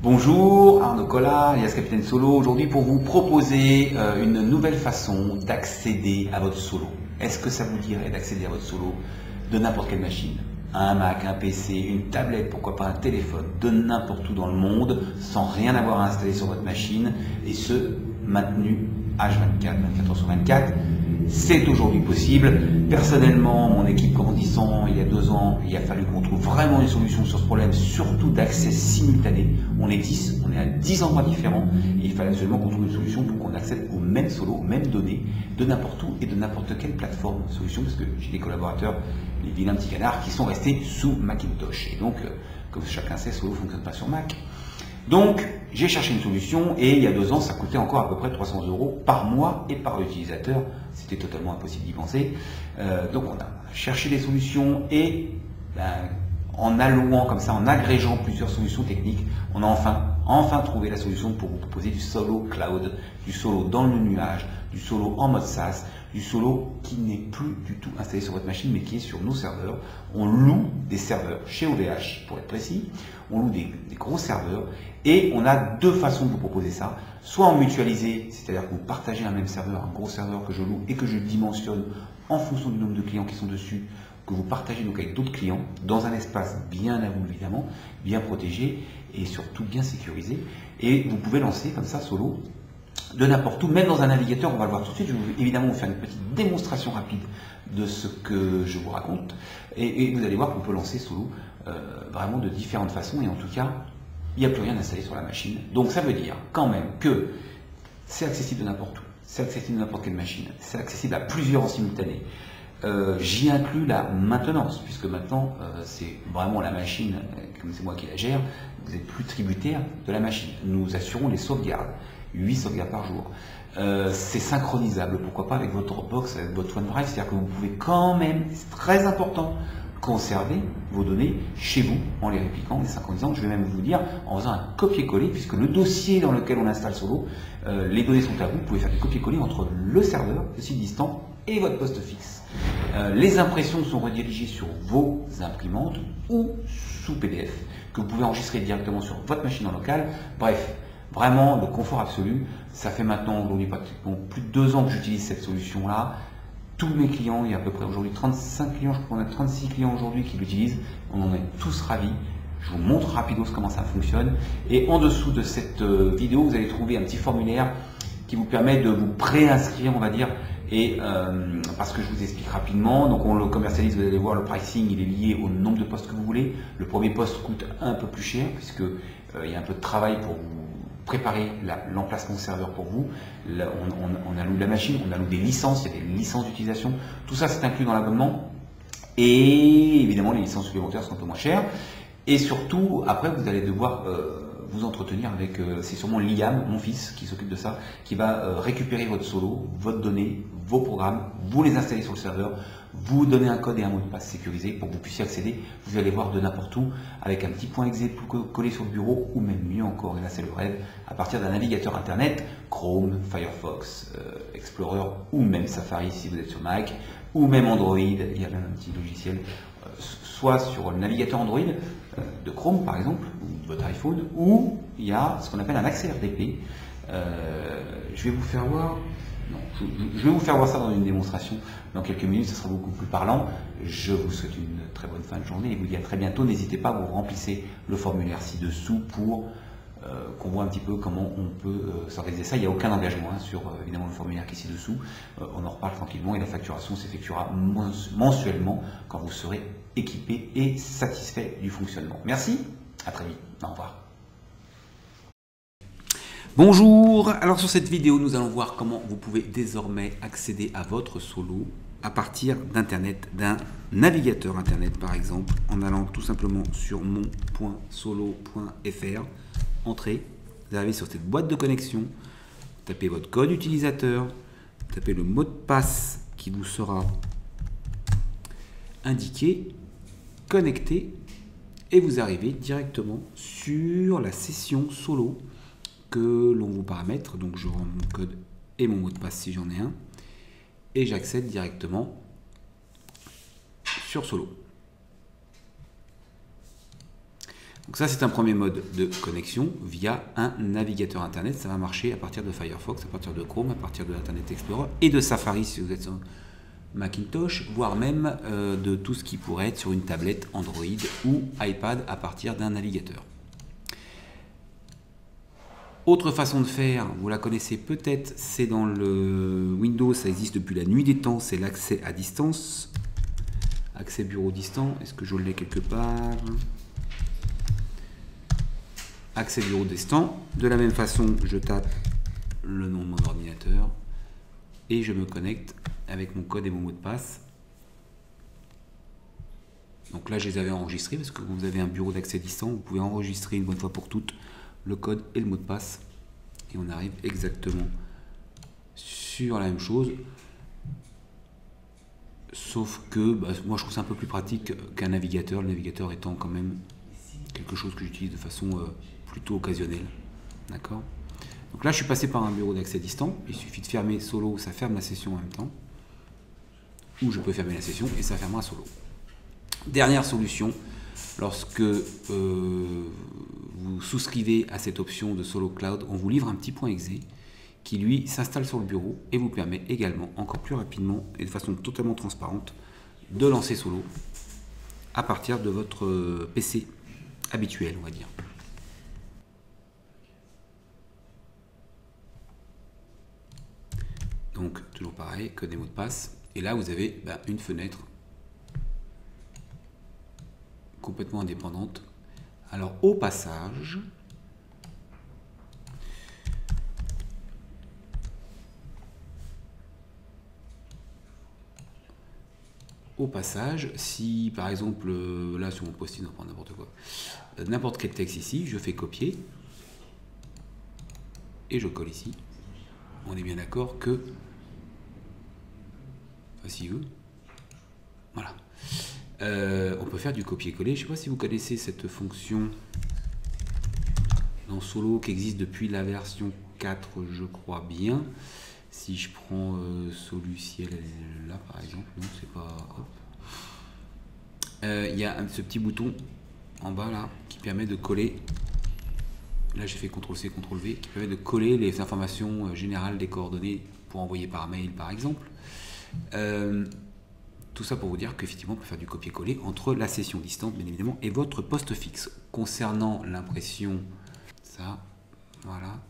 Bonjour, Arnaud Collat, alias Capitaine Solo, aujourd'hui pour vous proposer une nouvelle façon d'accéder à votre solo. Est-ce que ça vous dirait d'accéder à votre solo de n'importe quelle machine? Un Mac, un PC, une tablette, pourquoi pas un téléphone, de n'importe où dans le monde, sans rien avoir à installer sur votre machine, et ce, maintenu H24, 24 heures sur 24. C'est aujourd'hui possible. Personnellement, mon équipe grandissant, il y a 2 ans, il a fallu qu'on trouve vraiment une solution sur ce problème, surtout d'accès simultané. On est 10, on est à 10 endroits différents, et il fallait absolument qu'on trouve une solution pour qu'on accède aux mêmes solos, aux mêmes données, de n'importe où et de n'importe quelle plateforme solution, parce que j'ai des collaborateurs, les vilains petits canards, qui sont restés sous Macintosh. Et donc, comme chacun sait, Solo ne fonctionne pas sur Mac. Donc, j'ai cherché une solution et il y a 2 ans, ça coûtait encore à peu près 300 € par mois et par utilisateur. C'était totalement impossible d'y penser. Donc, on a cherché des solutions et en allouant comme ça, en agrégeant plusieurs solutions techniques, on a enfin trouvé la solution pour vous proposer du solo cloud, du solo dans le nuage, du solo en mode SaaS, du solo qui n'est plus du tout installé sur votre machine mais qui est sur nos serveurs. On loue des serveurs chez OVH pour être précis, on loue des gros serveurs et on a 2 façons de vous proposer ça. Soit en mutualisé, c'est-à-dire que vous partagez un même serveur, un gros serveur que je loue et que je dimensionne en fonction du nombre de clients qui sont dessus, que vous partagez donc avec d'autres clients, dans un espace bien à vous évidemment, bien protégé et surtout bien sécurisé. Et vous pouvez lancer comme ça solo de n'importe où, même dans un navigateur, on va le voir tout de suite. Je vais évidemment vous faire une petite démonstration rapide de ce que je vous raconte. Et vous allez voir qu'on peut lancer solo vraiment de différentes façons. Et en tout cas, il n'y a plus rien installé sur la machine. Donc ça veut dire quand même que c'est accessible de n'importe où. C'est accessible de n'importe quelle machine. C'est accessible à plusieurs en simultané. J'y inclus la maintenance, puisque maintenant c'est vraiment la machine, comme c'est moi qui la gère, vous n'êtes plus tributaire de la machine. Nous assurons les sauvegardes, 8 sauvegardes par jour. C'est synchronisable, pourquoi pas avec votre Dropbox, avec votre OneDrive, c'est-à-dire que vous pouvez quand même, c'est très important, conserver vos données chez vous en les répliquant, en les synchronisant. Je vais même vous dire en faisant un copier-coller, puisque le dossier dans lequel on installe Solo, les données sont à vous, vous pouvez faire des copier-coller entre le serveur, le site distant, et votre poste fixe. Les impressions sont redirigées sur vos imprimantes ou sous PDF, que vous pouvez enregistrer directement sur votre machine en local. Bref, vraiment le confort absolu. Ça fait maintenant aujourd'hui pratiquement plus de 2 ans que j'utilise cette solution-là. Tous mes clients, il y a à peu près aujourd'hui 35 clients, je crois qu'on a 36 clients aujourd'hui qui l'utilisent. On en est tous ravis. Je vous montre rapidos comment ça fonctionne. Et en dessous de cette vidéo, vous allez trouver un petit formulaire qui vous permet de vous préinscrire, on va dire, et parce que je vous explique rapidement. Donc on le commercialise, vous allez voir, le pricing il est lié au nombre de postes que vous voulez. Le premier poste coûte un peu plus cher puisque il y a un peu de travail pour vous préparer l'emplacement serveur pour vous. Là, on alloue la machine, on alloue des licences, il y a des licences d'utilisation. Tout ça c'est inclus dans l'abonnement. Et évidemment les licences supplémentaires sont un peu moins chères. Et surtout, après vous allez devoir vous entretenir avec, c'est sûrement Liam, mon fils, qui s'occupe de ça, qui va récupérer votre solo, votre donnée, vos programmes, vous les installer sur le serveur, vous donner un code et un mot de passe sécurisé pour que vous puissiez accéder. Vous allez voir de n'importe où, avec un petit point exe collé sur le bureau, ou même mieux encore, et là c'est le rêve, à partir d'un navigateur internet, Chrome, Firefox, Explorer, ou même Safari si vous êtes sur Mac, ou même Android, il y a même un petit logiciel, soit sur le navigateur Android de Chrome par exemple, ou de votre iPhone, ou il y a ce qu'on appelle un accès RDP. Je vais vous faire voir, non, je vais vous faire voir ça dans une démonstration dans quelques minutes, ce sera beaucoup plus parlant. Je vous souhaite une très bonne fin de journée et vous dis à très bientôt. N'hésitez pas, vous remplissez le formulaire ci-dessous pour qu'on voit un petit peu comment on peut s'organiser ça. Il n'y a aucun engagement sur évidemment le formulaire qui est ci-dessous. On en reparle tranquillement et la facturation s'effectuera mensuellement quand vous serez équipé et satisfait du fonctionnement. Merci, à très vite, au revoir. Bonjour, alors sur cette vidéo nous allons voir comment vous pouvez désormais accéder à votre solo à partir d'internet, d'un navigateur internet par exemple, en allant tout simplement sur mon.solo.fr, entrée, vous arrivez sur cette boîte de connexion, tapez votre code utilisateur, tapez le mot de passe qui vous sera indiqué, connecté, et vous arrivez directement sur la session solo que l'on vous paramètre. Donc je rends mon code et mon mot de passe si j'en ai un, et j'accède directement sur Solo. Donc ça, c'est un premier mode de connexion via un navigateur Internet. Ça va marcher à partir de Firefox, à partir de Chrome, à partir de Internet Explorer et de Safari si vous êtes sur Macintosh, voire même de tout ce qui pourrait être sur une tablette Android ou iPad à partir d'un navigateur. Autre façon de faire, vous la connaissez peut-être, c'est dans le Windows, ça existe depuis la nuit des temps, c'est l'accès à distance. Accès bureau distant, est-ce que je l'ai quelque part? Accès bureau distant. De la même façon, je tape le nom de mon ordinateur et je me connecte avec mon code et mon mot de passe. Donc là, je les avais enregistrés parce que quand vous avez un bureau d'accès distant, vous pouvez enregistrer une bonne fois pour toutes le code et le mot de passe. Et on arrive exactement sur la même chose. Sauf que moi, je trouve ça un peu plus pratique qu'un navigateur. Le navigateur étant quand même quelque chose que j'utilise de façon plutôt occasionnelle. D'accord? Donc là, je suis passé par un bureau d'accès distant. Il suffit de fermer Solo, ça ferme la session en même temps. Ou je peux fermer la session et ça fermera Solo. Dernière solution, lorsque vous souscrivez à cette option de Solo Cloud, on vous livre un petit point exe qui lui s'installe sur le bureau et vous permet également, encore plus rapidement et de façon totalement transparente, de lancer Solo à partir de votre PC habituel, on va dire. Donc toujours pareil, code et mot de passe. Et là vous avez une fenêtre complètement indépendante. Alors au passage, si par exemple, là sur mon post-it, on prend n'importe quoi, n'importe quel texte ici, je fais copier et je colle ici. On est bien d'accord que, si vous, voilà. On peut faire du copier-coller. Je ne sais pas si vous connaissez cette fonction dans Solo qui existe depuis la version 4, je crois bien. Si je prends Soluciel là par exemple, non, c'est pas. Il y a ce petit bouton en bas là qui permet de coller. Là j'ai fait CTRL-C, CTRL-V, qui permet de coller les informations générales des coordonnées pour envoyer par mail par exemple. Tout ça pour vous dire qu'effectivement on peut faire du copier-coller entre la session distante bien évidemment et votre poste fixe. Concernant l'impression, ça, voilà.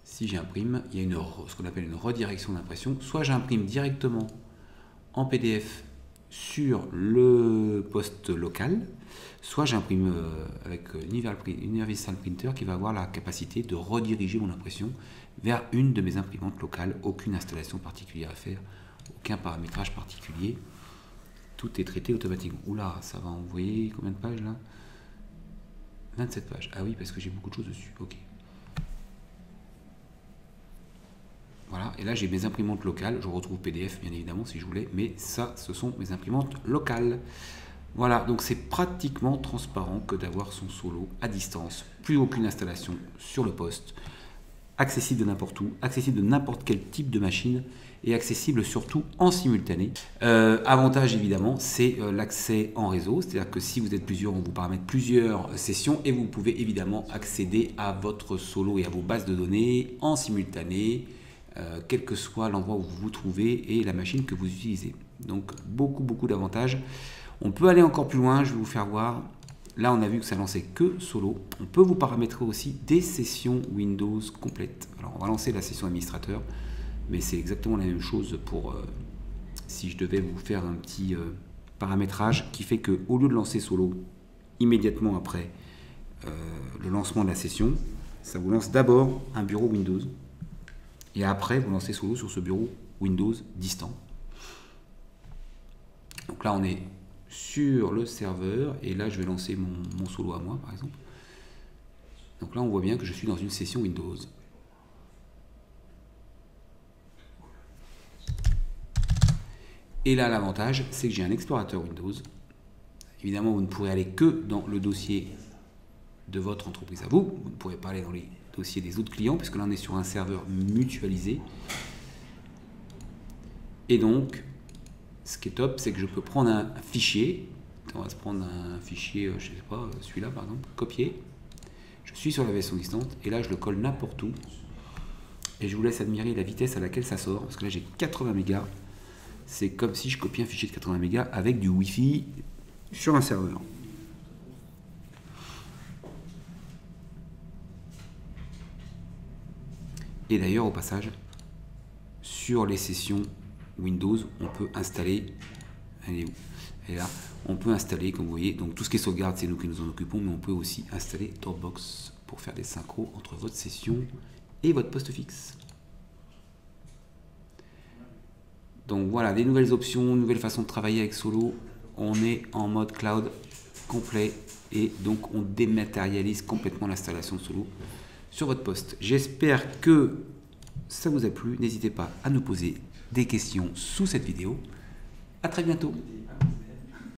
Si j'imprime, il y a ce qu'on appelle une redirection d'impression. Soit j'imprime directement en PDF sur le poste local, soit j'imprime avec Universal Printer qui va avoir la capacité de rediriger mon impression vers une de mes imprimantes locales. Aucune installation particulière à faire, aucun paramétrage particulier. Tout est traité automatiquement. Oula, ça va envoyer combien de pages là? 27 pages. Ah oui, parce que j'ai beaucoup de choses dessus. Ok. Voilà, et là j'ai mes imprimantes locales, je retrouve PDF bien évidemment si je voulais, mais ça ce sont mes imprimantes locales. Voilà, donc c'est pratiquement transparent que d'avoir son Solo à distance, plus aucune installation sur le poste, accessible de n'importe où, accessible de n'importe quel type de machine et accessible surtout en simultané. Avantage évidemment, c'est l'accès en réseau, c'est-à-dire que si vous êtes plusieurs, on vous paramètre plusieurs sessions et vous pouvez évidemment accéder à votre Solo et à vos bases de données en simultané, quel que soit l'endroit où vous vous trouvez et la machine que vous utilisez. Donc beaucoup d'avantages. On peut aller encore plus loin, je vais vous faire voir. Là on a vu que ça lançait que Solo. On peut vous paramétrer aussi des sessions Windows complètes. Alors on va lancer la session administrateur, mais c'est exactement la même chose pour si je devais vous faire un petit paramétrage qui fait que au lieu de lancer Solo immédiatement après le lancement de la session, ça vous lance d'abord un bureau Windows. Et après, vous lancez Solo sur ce bureau Windows distant. Donc là, on est sur le serveur. Et là, je vais lancer mon Solo à moi, par exemple. Donc là, on voit bien que je suis dans une session Windows. Et là, l'avantage, c'est que j'ai un explorateur Windows. Évidemment, vous ne pourrez aller que dans le dossier de votre entreprise à vous. Vous ne pourrez pas aller dans les dossier des autres clients, puisque là on est sur un serveur mutualisé. Et donc, ce qui est top, c'est que je peux prendre un fichier. On va se prendre un fichier, je sais pas, celui-là par exemple, copier. Je suis sur la version existante et là je le colle n'importe où. Et je vous laisse admirer la vitesse à laquelle ça sort, parce que là j'ai 80 mégas. C'est comme si je copiais un fichier de 80 mégas avec du Wi-Fi sur un serveur. Et d'ailleurs, au passage, sur les sessions Windows, on peut installer, elle est où? Elle est là, on peut installer, comme vous voyez, donc tout ce qui est sauvegarde, c'est nous qui nous en occupons, mais on peut aussi installer Dropbox pour faire des synchros entre votre session et votre poste fixe. Donc voilà, des nouvelles options, nouvelles façons de travailler avec Solo. On est en mode cloud complet et donc on dématérialise complètement l'installation de Solo sur votre poste. J'espère que ça vous a plu. N'hésitez pas à nous poser des questions sous cette vidéo. À très bientôt.